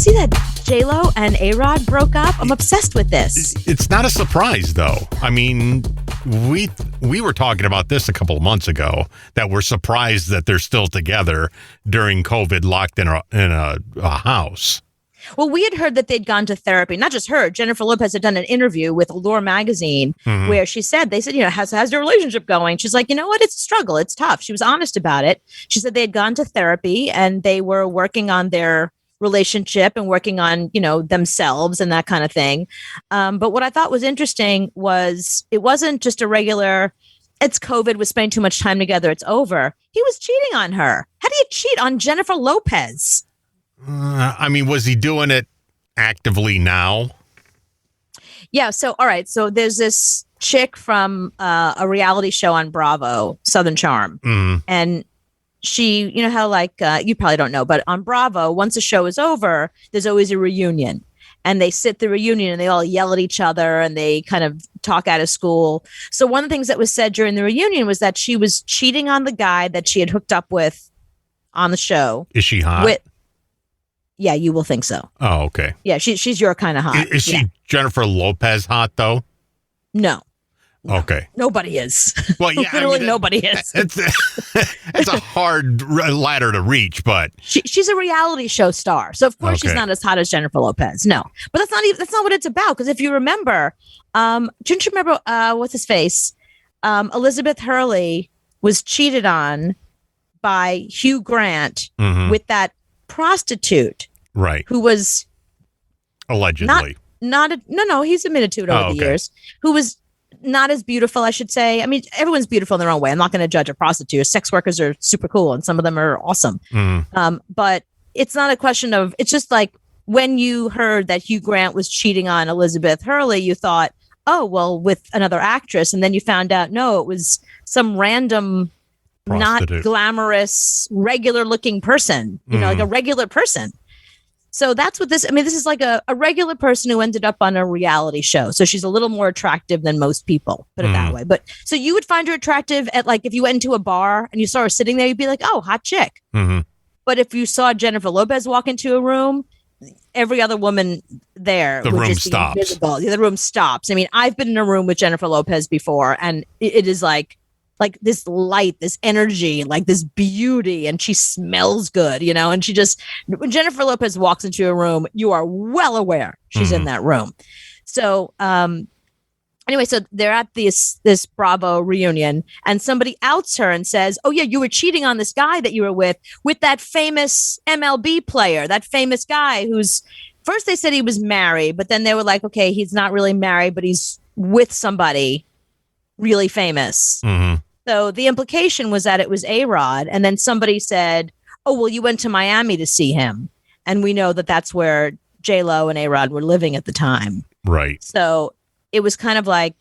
see that J-Lo and A-Rod broke up? I'm obsessed with this. It's not a surprise, though. I mean, we were talking about this a couple of months ago, that we're surprised that they're still together during COVID, locked in a house. Well, we had heard that they'd gone to therapy. Not just her. Jennifer Lopez had done an interview with Allure magazine where they said, how's their relationship going? She's like, you know what? It's a struggle. It's tough. She was honest about it. She said they had gone to therapy and they were working on their relationship and working on, themselves and that kind of thing. But what I thought was interesting was it wasn't just a regular, it's COVID, we're spending too much time together, it's over. He was cheating on her. How do you cheat on Jennifer Lopez? Was he doing it actively now? Yeah. So, all right. So there's this chick from a reality show on Bravo, Southern Charm. And she, how you probably don't know, but on Bravo, once the show is over, there's always a reunion. And they sit the reunion and they all yell at each other and they kind of talk out of school. So one of the things that was said during the reunion was that she was cheating on the guy that she had hooked up with on the show. Is she hot? Yeah, you will think so. Oh, okay. Yeah, she's your kind of hot. Is she Jennifer Lopez hot, though? No. Okay. Nobody is. Well, yeah. Literally nobody is. It's a hard ladder to reach, but... She's a reality show star. So, of course, she's not as hot as Jennifer Lopez. No. But that's not what it's about. Because if you remember, didn't you remember, what's his face? Elizabeth Hurley was cheated on by Hugh Grant with that prostitute, right? Who was allegedly no, he's admitted to it over the years. Who was not as beautiful, I should say. I mean, everyone's beautiful in their own way. I'm not going to judge a prostitute. Sex workers are super cool, and some of them are awesome. But it's not a question of. It's just like when you heard that Hugh Grant was cheating on Elizabeth Hurley, you thought, oh well, with another actress, and then you found out no, it was some random. Prostitute. Not glamorous, regular looking person, like a regular person. So that's what this is like a regular person who ended up on a reality show. So she's a little more attractive than most people, put it that way. But so you would find her attractive at if you went into a bar and you saw her sitting there, you'd be like, oh, hot chick. But if you saw Jennifer Lopez walk into a room, every other woman there the would room just stops. be invisible. The room stops. I mean, I've been in a room with Jennifer Lopez before, and it is like this light, this energy, like this beauty, and she smells good, and she just, when Jennifer Lopez walks into a room, you are well aware she's in that room. So, anyway, so they're at this Bravo reunion and somebody outs her and says, oh yeah, you were cheating on this guy that you were with that famous MLB player, that famous guy who's, first they said he was married, but then they were like, okay, he's not really married, but he's with somebody really famous. So the implication was that it was A-Rod. And then somebody said, oh, well, you went to Miami to see him. And we know that that's where J-Lo and A-Rod were living at the time. Right. So it was kind of like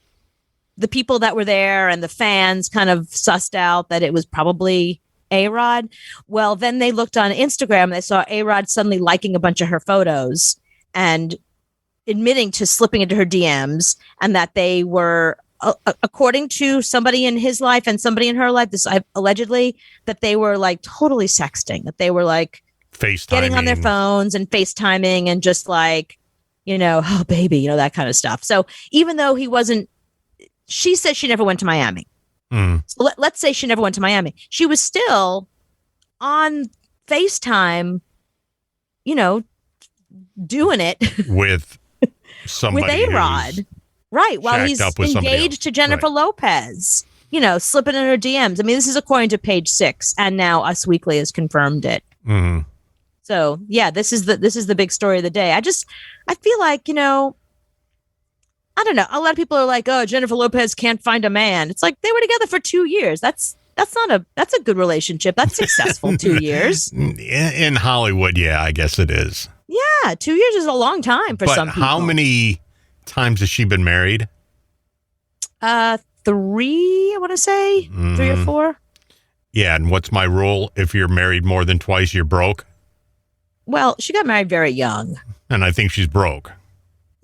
the people that were there and the fans kind of sussed out that it was probably A-Rod. Well, then they looked on Instagram and they saw A-Rod suddenly liking a bunch of her photos and admitting to slipping into her DMs, and that they were... according to somebody in his life and somebody in her life, allegedly, that they were totally sexting, that they were FaceTiming, getting on their phones and FaceTiming and just oh baby, that kind of stuff. So even though he wasn't, she said she never went to Miami. So let's say she never went to Miami. She was still on FaceTime, doing it with somebody with A-Rod. Right, while he's engaged to Jennifer Lopez, slipping in her DMs. I mean, this is according to Page Six, and now Us Weekly has confirmed it. So, yeah, this is the big story of the day. I feel like, I don't know. A lot of people are like, oh, Jennifer Lopez can't find a man. It's like they were together for 2 years. That's a good relationship. That's successful. 2 years in Hollywood. Yeah, I guess it is. Yeah, 2 years is a long time for some people. How many times has she been married? 3, I want to say 3 or 4. Yeah, and what's my rule? If you're married more than twice, you're broke. Well, she got married very young, and I think she's broke.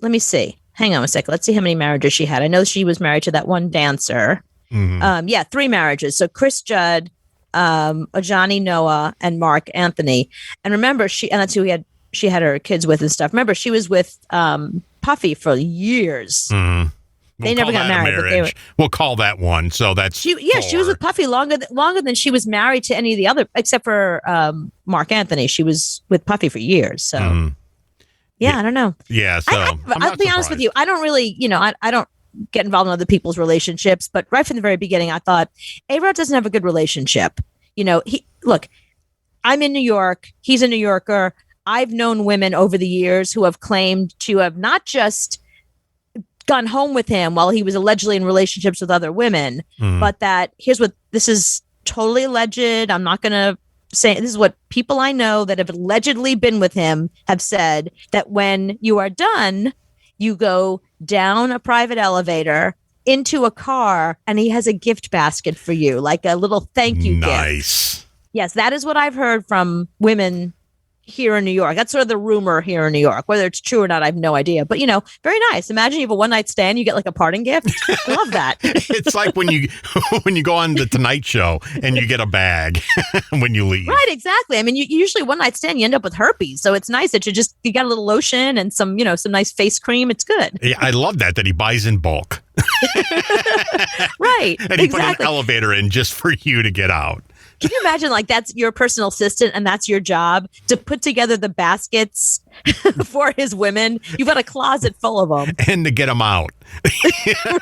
Let me see. Hang on a second. Let's see how many marriages she had. I know she was married to that one dancer. 3 marriages. So Chris Judd, Ajani Noah, and Mark Anthony. And remember, that's who she had her kids with and stuff. Remember, she was with Puffy for years. Mm. They never got married, but they were. We'll call that one. So that's She was with Puffy longer than she was married to any of the other, except for Mark Anthony. She was with Puffy for years. So I don't know. Yeah, so I'll be honest with you. I don't really, I don't get involved in other people's relationships, but right from the very beginning, I thought A-Rod doesn't have a good relationship. Look, I'm in New York. He's a New Yorker. I've known women over the years who have claimed to have not just gone home with him while he was allegedly in relationships with other women, but that this is totally alleged. I'm not going to say this is what people I know that have allegedly been with him have said, that when you are done, you go down a private elevator into a car and he has a gift basket for you, like a little thank you gift. Nice. Yes, that is what I've heard from women here in New York. That's sort of the rumor here in New York. Whether it's true or not, I have no idea. But, very nice. Imagine you have a one-night stand, you get like a parting gift. I love that. It's like when you go on the Tonight Show and you get a bag when you leave. Right, exactly. I mean, you usually one-night stand, you end up with herpes. So it's nice that you got a little lotion and some nice face cream. It's good. Yeah, I love that he buys in bulk. Right. And he put an elevator in just for you to get out. Can you imagine, like, that's your personal assistant and that's your job to put together the baskets for his women? You've got a closet full of them. And to get them out.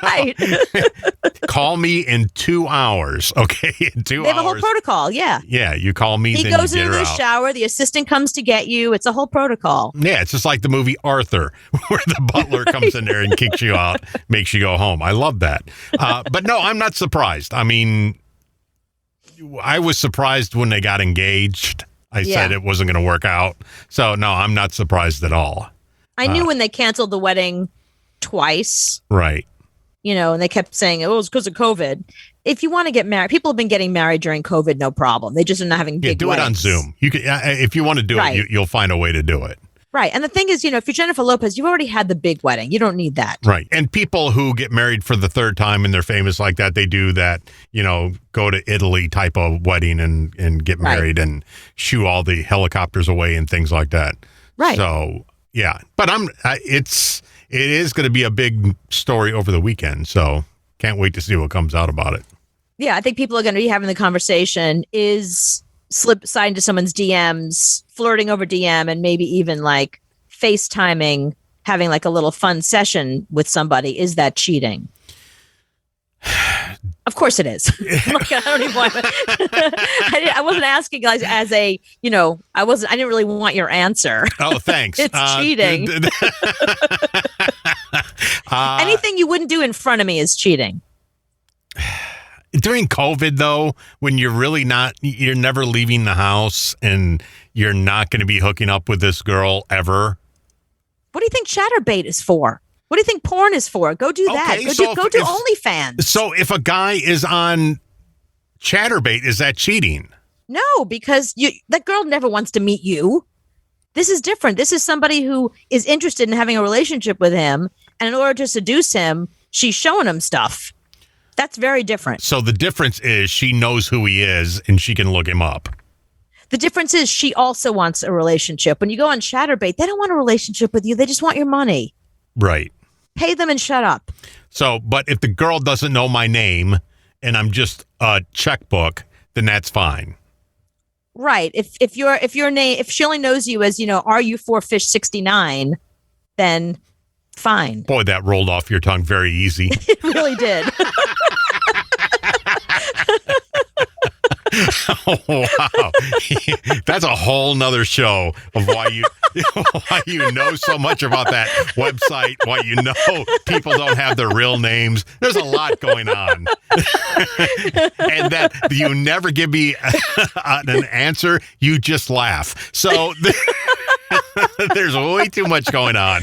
Right. Call me in 2 hours, okay? In 2 hours. They have a whole protocol, yeah. Yeah, you call me, he then goes you get into her the out. shower, the assistant comes to get you. It's a whole protocol. Yeah, it's just like the movie Arthur, where the butler comes in there and kicks you out, makes you go home. I love that. But no, I'm not surprised. I mean, I was surprised when they got engaged. I said it wasn't going to work out. So, no, I'm not surprised at all. I knew when they canceled the wedding twice. Right. And they kept saying, it was because of COVID. If you want to get married, people have been getting married during COVID, no problem. They just are not having big do weddings. it on Zoom. You can, if you want to do it, you'll find a way to do it. Right. And the thing is, if you're Jennifer Lopez, you've already had the big wedding. You don't need that. Right. And people who get married for the third time and they're famous like that, they do that, go to Italy type of wedding and get married and shoo all the helicopters away and things like that. Right. So, yeah. But it is going to be a big story over the weekend. So can't wait to see what comes out about it. Yeah. I think people are going to be having the conversation. Is slide into someone's DMs, flirting over DM, and maybe even like FaceTiming, having like a little fun session with somebody. Is that cheating? Of course it is. Like, I don't even want I wasn't asking guys as a, I didn't really want your answer. Oh, thanks. It's cheating. Anything you wouldn't do in front of me is cheating. During COVID, though, when you're never leaving the house and you're not going to be hooking up with this girl ever. What do you think Chatterbait is for? What do you think porn is for? Go do that. Go do OnlyFans. So if a guy is on Chatterbait, is that cheating? No, because that girl never wants to meet you. This is different. This is somebody who is interested in having a relationship with him. And in order to seduce him, she's showing him stuff. That's very different. So the difference is she knows who he is and she can look him up. The difference is she also wants a relationship. When you go on Chatterbait, they don't want a relationship with you. They just want your money. Right. Pay them and shut up. So, but if the girl doesn't know my name and I'm just a checkbook, then that's fine. Right. If your name, if she only knows you as, are you for fish 69, then fine. Boy, that rolled off your tongue very easy. It really did. Oh, wow. That's a whole nother show of why you know so much about that website, why you know people don't have their real names. There's a lot going on. And that you never give me an answer, you just laugh. So there's way too much going on.